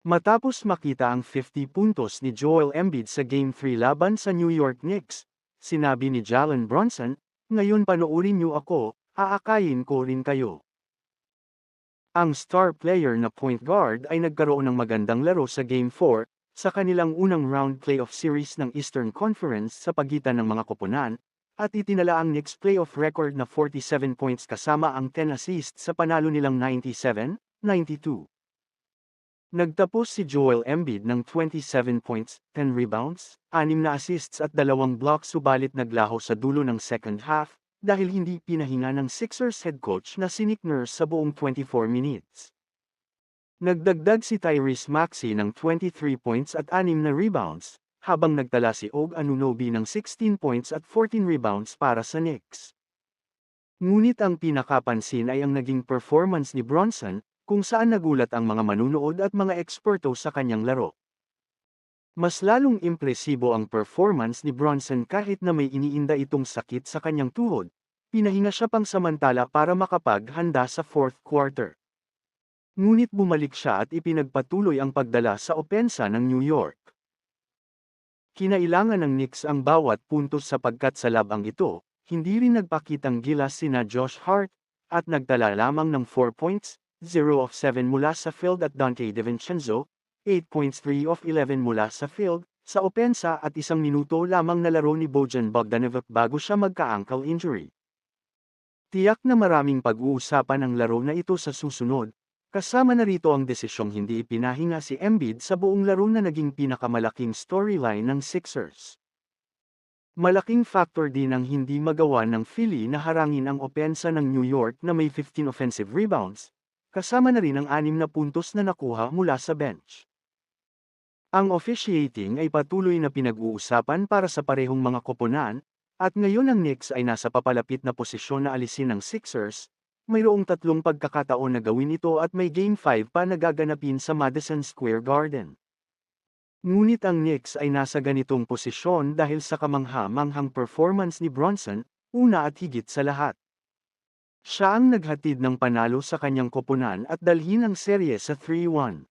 Matapos makita ang 50 puntos ni Joel Embiid sa Game 3 laban sa New York Knicks, sinabi ni Jalen Brunson, "Ngayon panoorin niyo ako, aakayin ko rin kayo." Ang star player na point guard ay nagkaroon ng magandang laro sa Game 4, sa kanilang unang round playoff series ng Eastern Conference sa pagitan ng mga koponan, at itinala ang Knicks playoff record na 47 points kasama ang 10 assists sa panalo nilang 97-92. Nagtapos si Joel Embiid ng 27 points, 10 rebounds, 6 na assists at 2 blocks subalit naglaho sa dulo ng second half, dahil hindi pinahinga ng Sixers head coach na si Nick Nurse sa buong 24 minutes. Nagdagdag si Tyrese Maxey ng 23 points at 6 na rebounds, habang nagtala si Og Anunoby ng 16 points at 14 rebounds para sa Knicks. Ngunit ang pinakapansin ay ang naging performance ni Bronson, kung saan nagulat ang mga manunood at mga eksperto sa kanyang laro. Mas lalong impresibo ang performance ni Bronson kahit na may iniinda itong sakit sa kanyang tuhod. Pinahinga siya pang samantala para makapaghanda sa fourth quarter. Ngunit bumalik siya at ipinagpatuloy ang pagdala sa opensa ng New York. Kinailangan ng Knicks ang bawat puntos sapagkat sa labang ito, hindi rin nagpakitang gilas sina Josh Hart, at nagtala lamang ng 4 points, 0 of 7 mula sa field at Dante DiVincenzo, 8 points 3 of 11 mula sa field, sa opensa at 1 minuto lamang na laro ni Bojan Bogdanovic bago siya magka-ankle injury. Tiyak na maraming pag-uusapan ang laro na ito sa susunod, kasama na rito ang desisyong hindi ipinahinga si Embiid sa buong laro na naging pinakamalaking storyline ng Sixers. Malaking factor din ang hindi magawa ng Philly na harangin ang opensa ng New York na may 15 offensive rebounds, kasama na rin ang 6 na puntos na nakuha mula sa bench. Ang officiating ay patuloy na pinag-uusapan para sa parehong mga koponan, at ngayon ang Knicks ay nasa papalapit na posisyon na alisin ng Sixers. Mayroong 3 pagkakataon na gawin ito at may Game 5 pa na gaganapin sa Madison Square Garden. Ngunit ang Knicks ay nasa ganitong posisyon dahil sa kamangha-manghang performance ni Bronson, una at higit sa lahat. Siya ang naghatid ng panalo sa kanyang koponan at dalhin ang serye sa 3-1.